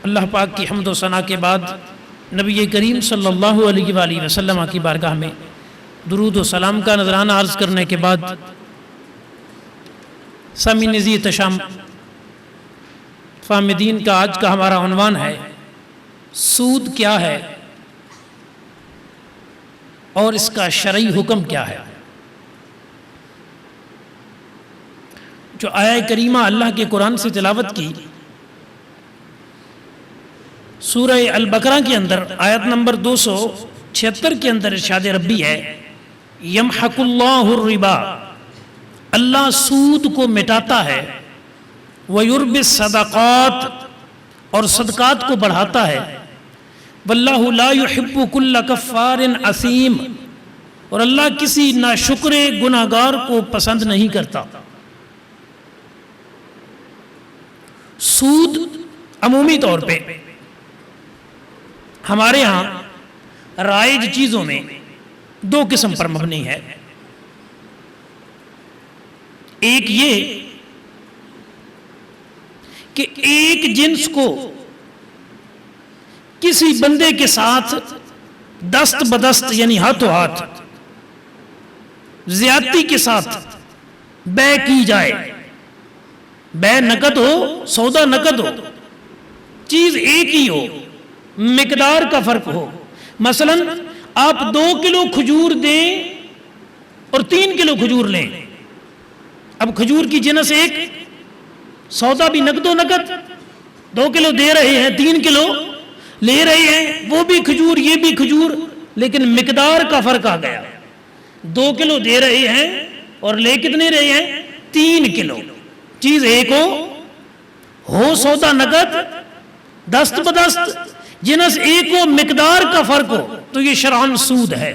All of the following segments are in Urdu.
اللہ پاک کی حمد و ثنا کے بعد نبی کریم صلی اللہ علیہ وآلہ وسلم کی بارگاہ میں درود و سلام کا نذرانہ عرض کرنے کے بعد سامعین عزیز احتشام فامدین کا آج کا ہمارا عنوان ہے سود کیا ہے اور اس کا شرعی حکم کیا ہے۔ جو آیہ کریمہ اللہ کے قرآن سے تلاوت کی سورہ البقرہ کے اندر آیت نمبر 276 کے اندر ارشاد ربی ہے یمحق اللہ الربا، اللہ سود کو مٹاتا ہے، ویربی الصدقات، اور صدقات کو بڑھاتا ہے، واللہ لا یحب کل کفار اثیم، اور اللہ کسی ناشکر گناہگار کو پسند نہیں کرتا۔ سود عمومی طور پہ ہمارے ہاں رائج چیزوں میں دو قسم پر مبنی ہے۔ ایک یہ کہ ایک جنس کو کسی بندے کے ساتھ دست بدست یعنی ہاتھوں ہاتھ زیادتی کے ساتھ بے کی جائے، بے نقد ہو، سودا نقد ہو، چیز ایک ہی ہو، مقدار کا فرق ہو۔ مثلا آپ 2 کلو کھجور دیں اور 3 کلو کھجور لیں، اب کھجور کی جنس ایک، سودا بھی نقد و نقد، 2 کلو دے رہے ہیں 3 کلو لے رہے ہیں، وہ بھی کھجور یہ بھی کھجور، لیکن مقدار کا فرق آ گیا، 2 کلو دے رہے ہیں اور لے کتنے رہے ہیں 3 کلو، چیز ایک ہو سودا نقد، دست بدست، جنس ایک ہو، مقدار کا فرق ہو، تو یہ شرعاً سود ہے۔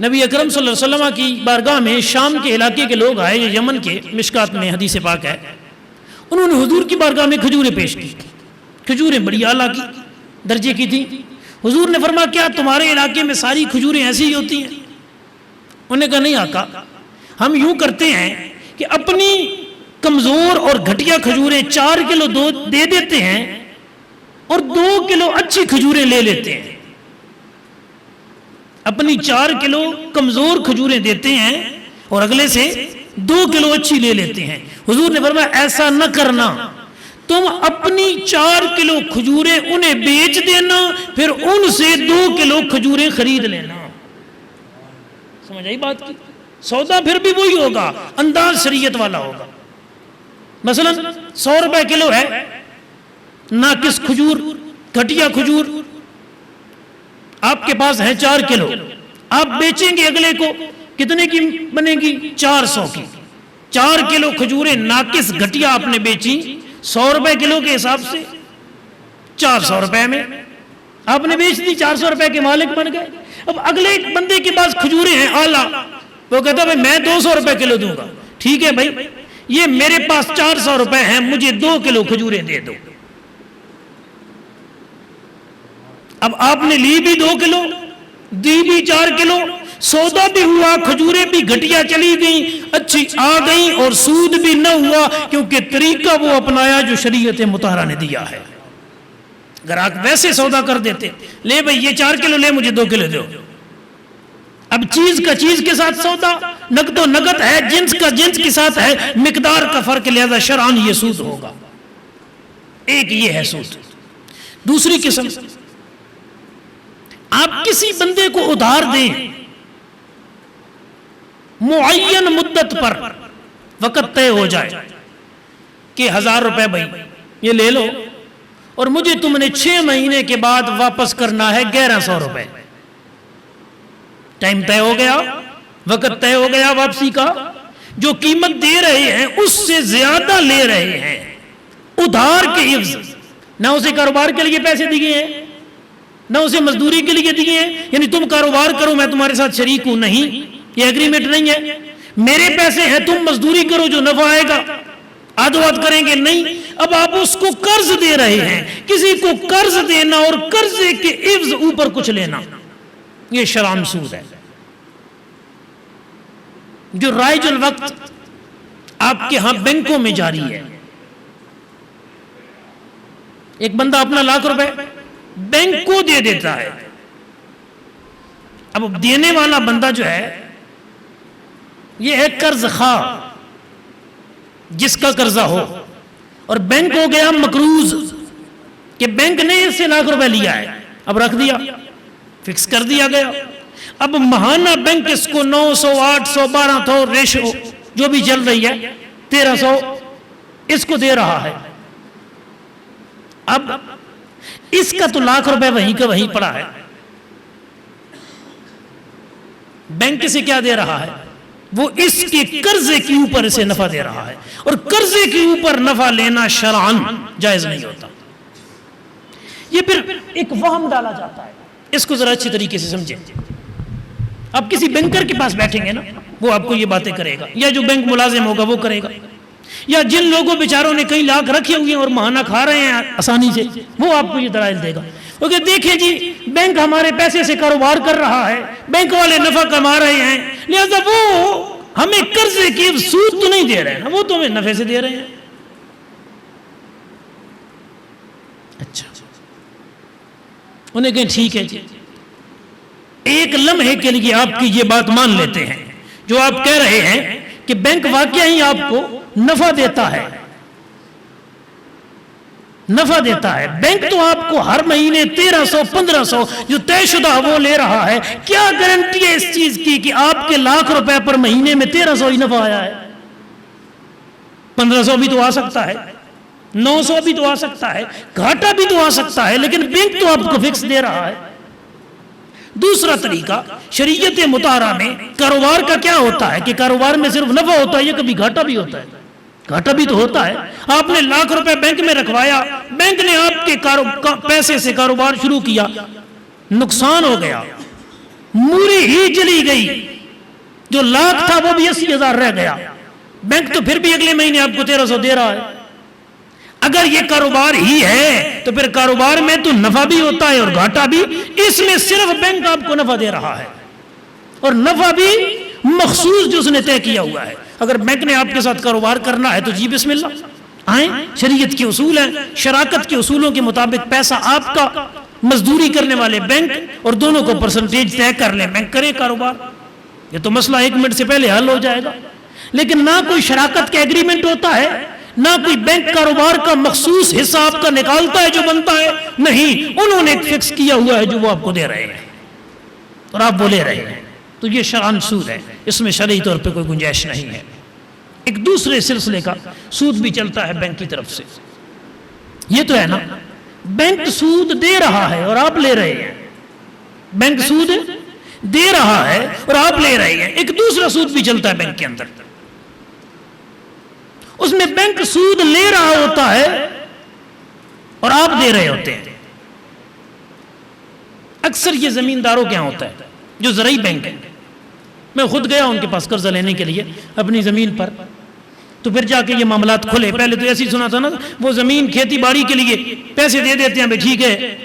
نبی اکرم صلی اللہ علیہ وسلم کی بارگاہ میں شام کے علاقے کے لوگ آئے، یہ یمن کے، مشکات میں حدیث پاک ہے، انہوں نے حضور کی بارگاہ میں کھجوریں پیش کی، کھجوریں بڑی اعلیٰ کی درجے کی تھیں۔ حضور نے فرمایا کیا تمہارے علاقے میں ساری کھجوریں ایسی ہی ہوتی ہیں؟ انہوں نے کہا نہیں آقا، ہم یوں کرتے ہیں کہ اپنی کمزور اور گھٹیا کھجوریں 4 کلو دے دیتے ہیں اور 2 کلو اچھی کھجوریں لے لیتے ہیں، اپنی 4 کلو کمزور کھجوریں دیتے ہیں اور اگلے سے 2 کلو اچھی لے لیتے ہیں۔ حضور نے فرمایا ایسا نہ کرنا، تم اپنی 4 کلو کھجوریں انہیں بیچ دینا، پھر ان سے 2 کلو کھجوریں خرید لینا۔ سمجھ آئی بات کی؟ سودا پھر بھی وہی ہوگا، انداز شریعت والا ہوگا۔ مثلا 100 روپے کلو ہے ناقص کھجور، گھٹیا کھجور، آپ کے پاس ہے 4 کلو، آپ بیچیں گے اگلے کو کتنے کی بنے گی؟ 400 کی۔ 4 کلو کھجوریں ناقص گھٹیا آپ نے بیچی 100 روپے کلو کے حساب سے، 400 روپے میں آپ نے بیچ دی، 400 روپے کے مالک بن گئے۔ اب اگلے بندے کے پاس کھجوریں ہیں اعلیٰ، وہ کہتا ہے میں 200 روپے کلو دوں گا، ٹھیک ہے بھائی، یہ میرے پاس 400 روپے ہیں، مجھے 2 کلو کھجوریں دے دو۔ اب آپ نے لی بھی 2 کلو، دی بھی 4 کلو، سودا بھی ہوا، کھجوریں بھی گھٹیا چلی گئیں، اچھی آ گئیں، اور سود بھی نہ ہوا، کیونکہ طریقہ وہ اپنایا جو شریعت مطہرہ نے دیا ہے۔ اگر آپ ویسے سودا کر دیتے، لے بھئی یہ 4 کلو لے، مجھے 2 کلو دو، اب چیز کا چیز کے ساتھ سودا، نقد و نقد ہے، جنس کا جنس کے ساتھ ہے، مقدار کا فرق، لہذا شرعاً یہ سود ہوگا۔ ایک یہ ہے سود۔ دوسری قسم، آپ کسی بندے کو ادھار دیں معین مدت پر، وقت طے ہو جائے کہ 1000 روپے بھائی یہ لے لو، اور مجھے تم نے 6 مہینے کے بعد واپس کرنا ہے 1100 روپے، ٹائم طے ہو گیا، وقت طے ہو گیا واپسی کا، جو قیمت دے رہے ہیں اس سے زیادہ لے رہے ہیں ادھار کے عوض، نہ اسے کاروبار کے لیے پیسے دیے ہیں نہ اسے مزدوری کے لیے دیے ہیں، یعنی تم کاروبار کرو میں تمہارے ساتھ شریک ہوں، نہیں، یہ ایگریمنٹ نہیں ہے، میرے پیسے ہیں تم مزدوری کرو جو نفع آئے گا آدھو آدھ کریں گے، نہیں، اب آپ اس کو قرض دے رہے ہیں، کسی کو قرض دینا اور قرضے کے عوض اوپر کچھ لینا، یہ شرعاً سود ہے۔ جو رائج الوقت آپ کے ہاں بینکوں میں جاری ہے، ایک بندہ اپنا ₹1,00,000 بینک کو دے دیتا ہے. اب دینے والا بندہ جو ہے یہ ہے قرض خواہ، جس کا قرضہ ہو، اور بینک ہو گیا مقروض کہ بینک نے اس سے ₹1,00,000 لیا ہے، اب رکھ دیا، فکس کر دیا گیا. اب ماہانہ بینک اس کو 900 800 1200 ریشو جو بھی چل رہی ہے 1300 اس کو دے رہا ہے. اب اس کا تو ₹1,00,000 وہیں کا وہیں پڑا ہے. بینک سے کیا دے رہا ہے؟ وہ اس کے قرضے کے اوپر اسے نفع دے رہا ہے، اور قرضے کے اوپر نفع لینا شرعاً جائز نہیں ہوتا. یہ پھر ایک وہم ڈالا جاتا ہے، اس کو ذرا اچھی طریقے سے سمجھیں. آپ کسی بینکر کے پاس بیٹھیں گے نا، وہ آپ کو یہ باتیں کرے گا، یا جو بینک ملازم ہوگا وہ کرے گا، یا جن لوگوں بیچاروں نے کئی لاکھ رکھے ہوئے ہیں اور ماہانہ کھا رہے ہیں آسانی سے، وہ آپ کو یہ دلائل دے گا. کیونکہ دیکھیں جی بینک ہمارے پیسے سے کاروبار کر رہا ہے، بینک والے نفع کما رہے ہیں، لہذا وہ ہمیں قرضے کی سود تو نہیں دے رہے ہیں، وہ تو ہمیں نفع سے دے رہے ہیں. اچھا انہیں کہیں ٹھیک ہے جی، ایک لمحے کے لیے آپ کی یہ بات مان لیتے ہیں جو آپ کہہ رہے ہیں کہ بینک واقعہ ہی آپ کو نفع دیتا ہے، نفع دیتا ہے. بینک تو آپ کو ہر مہینے 1300 1500 جو طے شدہ وہ لے رہا ہے. کیا گارنٹی ہے اس چیز کی کہ آپ کے ₹1,00,000 پر مہینے میں 1300 ہی نفع آیا ہے؟ 1500 بھی تو آ سکتا ہے، 900 بھی تو آ سکتا ہے، گھاٹا بھی تو آ سکتا ہے، لیکن بینک تو آپ کو فکس دے رہا ہے. دوسرا طریقہ شریعت مطہرہ میں کاروبار کا کیا ہوتا ہے کہ کاروبار میں صرف نفع ہوتا ہے یا کبھی گھاٹا بھی ہوتا ہے؟ گھاٹا بھی تو ہوتا ہے. آپ نے ₹1,00,000 بینک میں رکھوایا، بینک نے آپ کے پیسے سے کاروبار شروع کیا، نقصان ہو گیا، موری ہی چلی گئی، جو لاکھ تھا وہ بھی 80,000 رہ گیا. بینک تو پھر بھی اگلے مہینے آپ کو 1300 دے رہا ہے. اگر یہ کاروبار ہی ہے تو پھر کاروبار میں تو نفع بھی ہوتا ہے اور گھاٹا بھی. اس میں صرف بینک آپ کو نفع دے رہا ہے، اور نفع بھی مخصوص جو اس نے طے کیا ہوا ہے. اگر بینک نے آپ کے ساتھ کاروبار کرنا ہے تو جی بسم اللہ آئیں، شریعت کے اصول ہیں، شراکت کے اصولوں کے مطابق پیسہ آپ کا، مزدوری کرنے والے بینک، اور دونوں کو پرسنٹیج طے کر لیں، بینک کرے کاروبار. یہ تو مسئلہ 1 منٹ سے پہلے حل ہو جائے گا. لیکن نہ کوئی شراکت کا ایگریمنٹ ہوتا ہے، نہ کوئی بینک کاروبار کا مخصوص حصہ آپ کا نکالتا ہے جو بنتا ہے، نہیں، انہوں نے ایک فکس کیا ہوا ہے جو وہ آپ کو دے رہے ہیں اور آپ وہ لے رہے ہیں. تو یہ شرعاً سود ہے، اس میں شرعی طور پہ کوئی گنجائش نہیں ہے. ایک دوسرے سلسلے کا سود بھی چلتا ہے بینک کی طرف سے. یہ تو ہے نا، بینک سود دے رہا ہے اور آپ لے رہے ہیں. بینک سود دے رہا ہے اور آپ لے رہے ہیں. ایک دوسرا سود بھی چلتا ہے بینک کے اندر، اس میں بینک سود لے رہا ہوتا ہے اور آپ دے رہے ہوتے ہیں. اکثر یہ زمینداروں کے یہاں ہوتا ہے جو زرعی بینک ہے. میں خود گیا ان کے پاس قرضہ لینے کے لیے اپنی زمین پر، تو پھر جا کے یہ معاملات کھلے. پہلے تو ایسی سنا تھا نا، وہ زمین کھیتی باڑی کے لیے پیسے دے دیتے ہیں، بھائی ٹھیک ہے،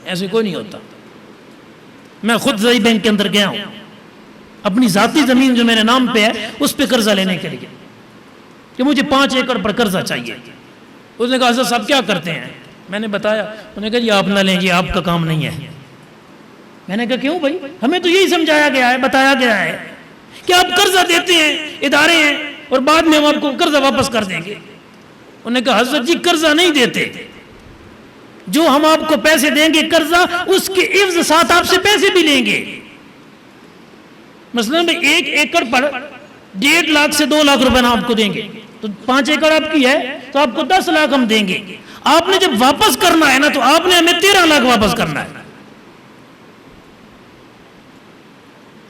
ایسے کوئی نہیں ہوتا. میں خود زرعی بینک کے اندر گیا ہوں، اپنی ذاتی زمین جو میرے نام پہ ہے اس پہ قرضہ لینے کے لیے کہ مجھے 5 ایکڑ پر قرضہ چاہیے. اس نے کہا حضرت صاحب کیا کرتے ہیں؟ میں نے بتایا. انہوں نے کہا یہ آپ نہ لیں، یہ آپ کا کام نہیں ہے. میں نے کہا کیوں بھائی؟ ہمیں تو یہی سمجھایا گیا ہے، بتایا گیا ہے کہ آپ قرضہ دیتے ہیں، ادارے ہیں، اور بعد میں ہم آپ کو قرضہ واپس کر دیں گے. انہوں نے کہا حضرت جی قرضہ نہیں دیتے، جو ہم آپ کو پیسے دیں گے قرضہ، اس کے عوض ساتھ آپ سے پیسے بھی لیں گے. مثلا 1 ایکڑ پر 1.5 لاکھ سے 2 لاکھ روپے آپ کو دیں گے، تو 5 ایکڑ آپ کی ہے تو آپ کو 10 لاکھ ہم دیں گے. آپ نے جب واپس کرنا ہے نا تو آپ نے ہمیں 13 لاکھ واپس کرنا ہے.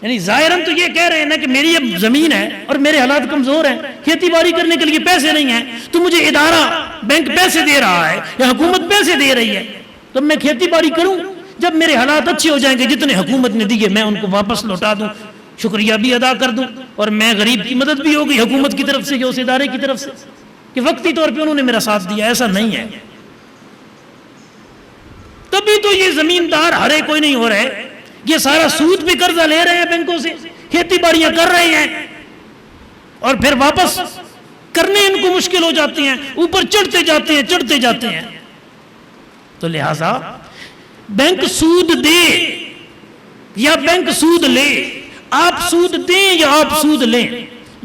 یعنی ظاہراً تو یہ کہہ رہے ہیں نا کہ میری اب زمین ہے اور میرے حالات کمزور ہیں، کھیتی باڑی کرنے کے لیے پیسے نہیں ہیں، تو مجھے ادارہ بینک پیسے دے رہا ہے یا حکومت پیسے دے رہی ہے، تو میں کھیتی باڑی کروں. جب میرے حالات اچھے ہو جائیں گے، جتنے حکومت نے دیے میں ان کو واپس لوٹا دوں، شکریہ بھی ادا کر دوں، اور میں غریب کی مدد بھی ہوگی حکومت کی طرف سے یا اس ادارے کی طرف سے کہ وقتی طور پہ انہوں نے میرا ساتھ دیا. ایسا نہیں ہے. تبھی تو یہ زمیندار ہرے کوئی نہیں ہو رہے، یہ سارا سود بھی قرضہ لے رہے ہیں بینکوں سے، کھیتی باڑیاں کر رہے ہیں، اور پھر واپس کرنے ان کو مشکل ہو جاتی ہیں، اوپر چڑھتے جاتے ہیں. تو لہذا بینک سود دے یا بینک سود لے، آپ سود دیں یا آپ سود لیں،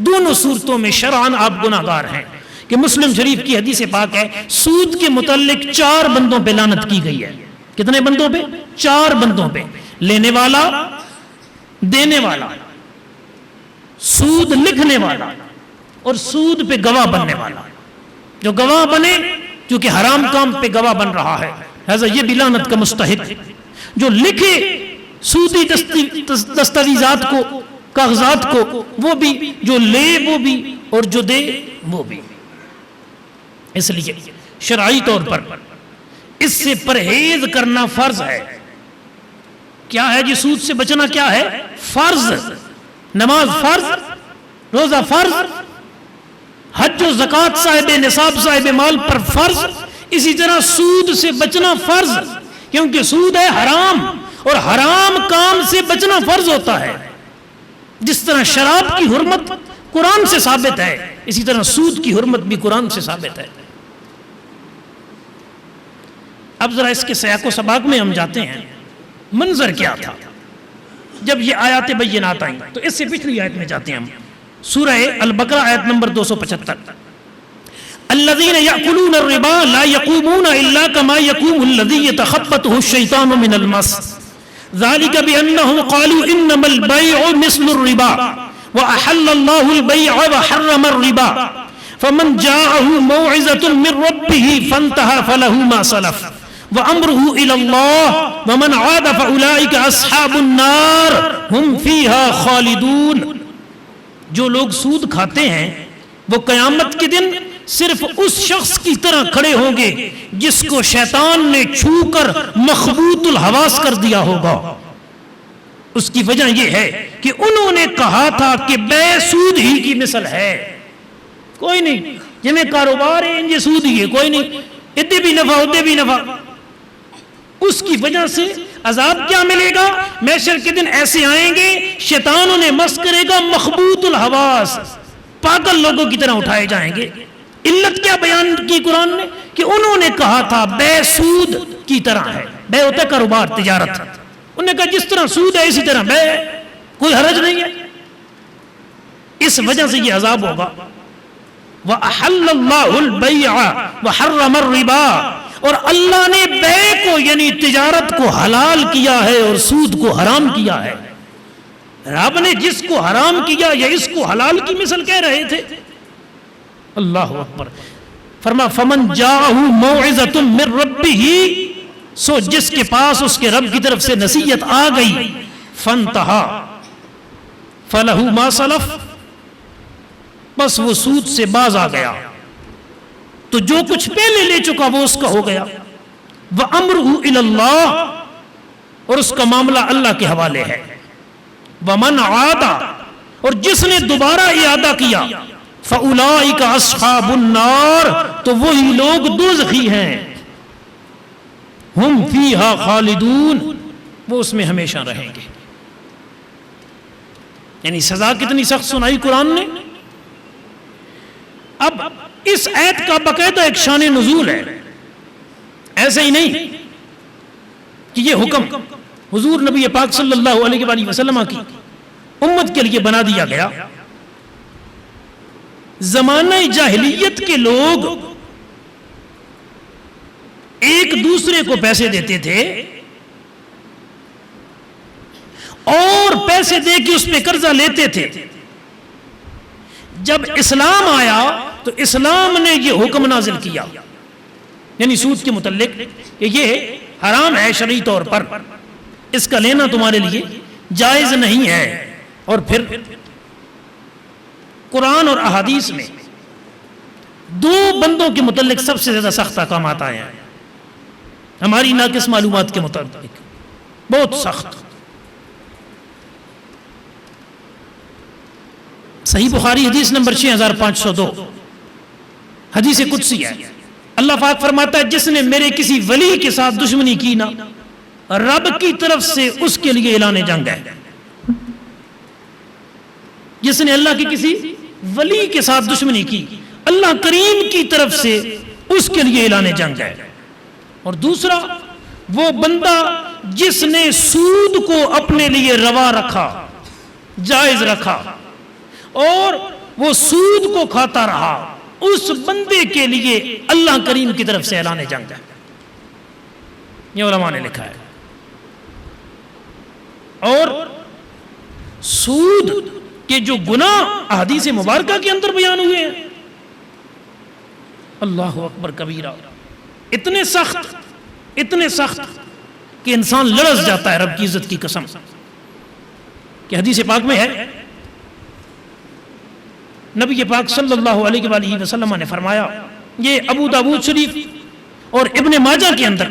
دونوں صورتوں میں شرعاً آپ گناہگار ہیں. کہ مسلم شریف کی حدیث پاک ہے سود کے متعلق 4 بندوں پہ لعنت کی گئی ہے. کتنے بندوں پہ؟ 4 بندوں پہ. لینے والا، دینے والا، سود لکھنے والا اور سود پہ گواہ بننے والا. جو گواہ بنے کیونکہ حرام کام پہ گواہ بن رہا ہے لہذا یہ بھی لعنت کا مستحق. جو لکھے سودی دستاویزات کو، کاغذات کو، وہ بھی، جو لے وہ بھی اور جو دے وہ بھی. اس لیے شرعی طور پر اس سے پرہیز کرنا فرض ہے. کیا ہے جی؟ سود سے بچنا کیا ہے؟ فرض. نماز فرض، روزہ فرض، حج و زکوٰۃ صاحب نصاب صاحب مال پر فرض. اسی طرح سود سے بچنا فرض، کیونکہ سود ہے حرام اور حرام کام سے بچنا فرض ہوتا ہے. جس طرح شراب کی حرمت قرآن سے ثابت ہے اسی طرح سود کی حرمت بھی قرآن سے ثابت ہے. اب ذرا اس کے سیاق و سباق میں ہم جاتے ہیں. منظر کیا تھا جب یہ آیات بینات آئیں؟ تو اس سے پچھلی آیت میں جاتے ہیں ہم. سورہ البقرہ آیت نمبر 275. الذين يأكلون الربا لا يقومون إلا كما يقوم الذي يتخبطه الشيطان من المس ذلك بأنهم قالوا إنما البيع مثل الربا وأحل الله البيع وحرم الربا فمن جاءه موعظة من ربه فانتهى فله ما سلف وأمره إلى الله ومن عاد فأولئك أصحاب النار هم فيها خالدون. جو لوگ سود کھاتے ہیں وہ قیامت کے دن صرف اس شخص کی طرح کھڑے ہوں گے جس کو شیطان نے چھو کر مخبوط الحواس کر دیا ہوگا. اس کی وجہ یہ ہے کہ انہوں نے کہا تھا کہ بے سود ہی کی مثل ہے. کوئی نہیں جی میں کاروبار ہے یہ سود ہی ہے، کوئی نہیں ادھے بھی نفع ادھے بھی نفع. اس کی وجہ سے عذاب کیا ملے گا؟ محشر کے دن ایسے آئیں گے شیطان انہیں مس کرے گا مخبوط الحواس، پاگل لوگوں کی طرح اٹھائے جائیں گے. علت کیا بیان کی قرآن نے؟ کہ انہوں نے کہا تھا بے سود کی طرح ہے. بے ہوتا ہے کاروبار، تجارت. انہوں نے کہا جس طرح سود ہے اسی طرح بے ہے، کوئی حرج نہیں ہے. اس وجہ سے یہ عذاب ہوگا. وَأَحَلَّ اللَّهُ الْبَيْعَ وَحَرَّمَ الرِّبَا، اور اللہ نے بے کو یعنی تجارت کو حلال کیا ہے اور سود کو حرام کیا ہے. رب نے جس کو حرام کیا یا اس کو حلال کی مثل کہہ رہے تھے. اللہ اکبر. فرما فمن جاءہ موعظۃ من ربہ، سو جس کے پاس اس کے رب کی طرف سے نصیحت آ گئی، فانتہا فلہ ما سلف، بس وہ سود سے باز آ گیا تو جو کچھ پہلے لے چکا وہ اس کا ہو گیا. وَأَمْرُهُ إِلَى اللَّهِ، اور اس کا معاملہ اللہ کے حوالے ہے. وَمَنْ عَادَ، اور جس نے دوبارہ اعادہ کیا، فَأُولَئِكَ أَصْحَابُ النَّارِ، تو وہی لوگ دوزخی ہیں. ہم فیہا خالدون، وہ اس میں ہمیشہ رہیں گے. یعنی سزا کتنی سخت سنائی قرآن نے. اب اس آیت کا باقاعدہ ایک شان نزول ہے. ایسے ہی نہیں کہ یہ حکم حضور نبی پاک صلی اللہ علیہ وآلہ وسلم کی امت کے لیے بنا دیا گیا. زمانہ جاہلیت کے لوگ ایک دوسرے کو پیسے دیتے تھے اور پیسے دے کے اس پہ قرضہ لیتے تھے. جب اسلام آیا تو اسلام نے یہ حکم نازل کیا یعنی سود کے متعلق کہ یہ حرام ہے شرعی طور پر، اس کا لینا تمہارے لیے جائز نہیں ہے. اور پھر قرآن اور احادیث میں 2 بندوں کے متعلق سب سے زیادہ سخت احکامات آئے ہیں ہماری ناقص معلومات کے مطابق، بہت سخت. صحیح بخاری حدیث نمبر 6502 حدیث قدسی ہے. اللہ پاک فرماتا ہے جس نے میرے کسی ولی کے ساتھ دشمنی کی نا، رب کی طرف سے اس کے لیے اعلان جنگ ہے. جس نے اللہ کے کسی ولی کے ساتھ دشمنی کی، اللہ کریم کی طرف سے اس کے لیے اعلان جنگ ہے. اور دوسرا وہ بندہ جس نے سود کو اپنے لیے روا رکھا، جائز رکھا، اور وہ سود کو کھاتا رہا، اس بندے کے لیے اللہ کریم کی طرف سے اعلان جنگ ہے. یہ علماء نے لکھا ہے. اور سود کے جو گناہ احادیث مبارکہ کے اندر بیان ہوئے ہیں، اللہ اکبر کبیرہ، اتنے سخت کہ انسان لرز جاتا ہے. رب کی عزت کی قسم کہ حدیث پاک میں ہے، نبی پاک صلی اللہ علیہ وآلہ وسلم نے فرمایا، یہ ابو داؤد شریف اور ابن ماجہ کے اندر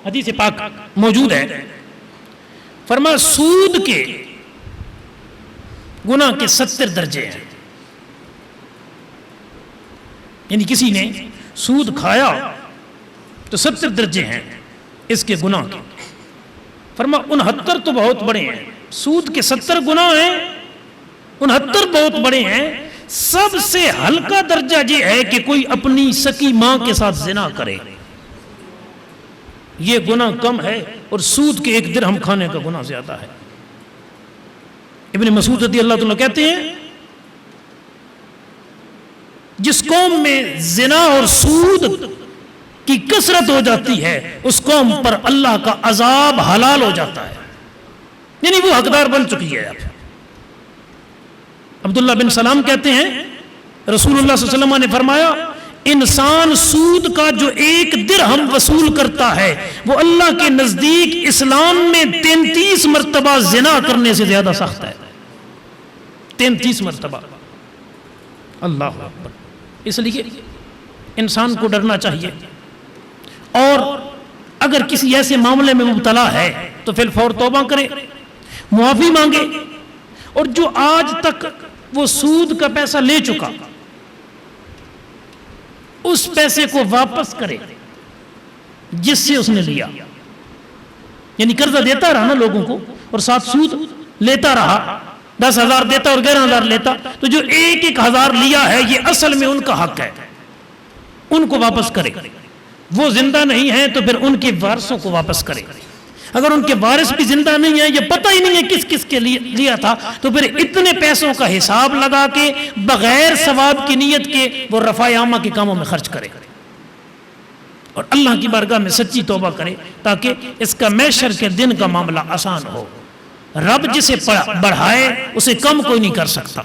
حدیث پاک موجود ہے. فرمایا سود کے گناہ کے 70 درجے ہیں. یعنی کسی نے سود کھایا تو 70 درجے ہیں اس کے گناہ کے. فرمایا 69 تو بہت بڑے ہیں. سود کے 70 گناہ ہیں، 69 بہت بڑے ہیں. سب سے ہلکا درجہ یہ ہے کہ کوئی اپنی سکی ماں کے ساتھ زنا کرے، یہ گناہ کم ہے، اور سود کے 1 درہم کھانے کا گناہ زیادہ ہے. ابن مسعود رضی اللہ عنہ کہتے ہیں، جس قوم میں زنا اور سود کی کثرت ہو جاتی ہے اس قوم پر اللہ کا عذاب حلال ہو جاتا ہے، یعنی وہ حقدار بن چکی ہے. عبداللہ بن سلام کہتے ہیں رسول اللہ صلی اللہ علیہ وسلم نے فرمایا، انسان سود کا جو 1 درہم وصول کرتا ہے وہ اللہ کے نزدیک اسلام میں 33 مرتبہ زنا کرنے سے زیادہ سخت ہے. 33 مرتبہ. اللہ اکبر. اس لیے انسان کو ڈرنا چاہیے، اور اگر کسی ایسے معاملے میں مبتلا ہے تو فی الفور توبہ کرے، معافی مانگے، اور جو آج تک وہ سود کا پیسہ لے چکا اس پیسے کو واپس کرے جس سے اس نے لیا. یعنی قرضہ دیتا رہا نا لوگوں کو اور ساتھ سود لیتا رہا، 10,000 دیتا اور 11,000 لیتا، تو جو 1,000 لیا ہے یہ اصل میں ان کا حق ہے، ان کو واپس کرے. وہ زندہ نہیں ہیں تو پھر ان کے وارثوں کو واپس کرے. اگر ان کے وارث بھی زندہ نہیں ہیں، یہ پتہ ہی نہیں ہے کس کس کے لیا تھا، تو پھر اتنے پیسوں کا حساب لگا کے بغیر ثواب کی نیت کے وہ رفع عامہ کے کاموں میں خرچ کرے اور اللہ کی بارگاہ میں سچی توبہ کرے، تاکہ اس کا محشر کے دن کا معاملہ آسان ہو. رب جسے بڑھائے اسے کم کوئی نہیں کر سکتا.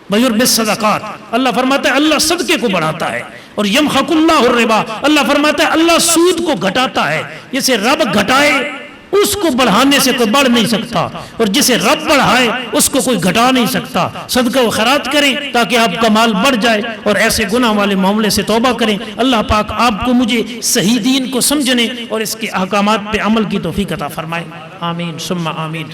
بَيُرْبِ الصَّدَقَاتِ، اللہ فرماتا ہے اللہ صدقے کو بڑھاتا ہے. اور یمحق اللہ الربا، اللہ فرماتا ہے اللہ سود کو گھٹاتا ہے. جسے رب گھٹائے اس کو بڑھانے سے کوئی بڑھ نہیں سکتا، اور جسے رب بڑھائے اس کو کوئی گھٹا نہیں سکتا. صدقہ و خیرات کریں تاکہ آپ کا مال بڑھ جائے، اور ایسے گناہ والے معاملے سے توبہ کریں. اللہ پاک آپ کو مجھے صحیح دین کو سمجھنے اور اس کے احکامات پہ عمل کی توفیق عطا فرمائے. آمین ثم آمین.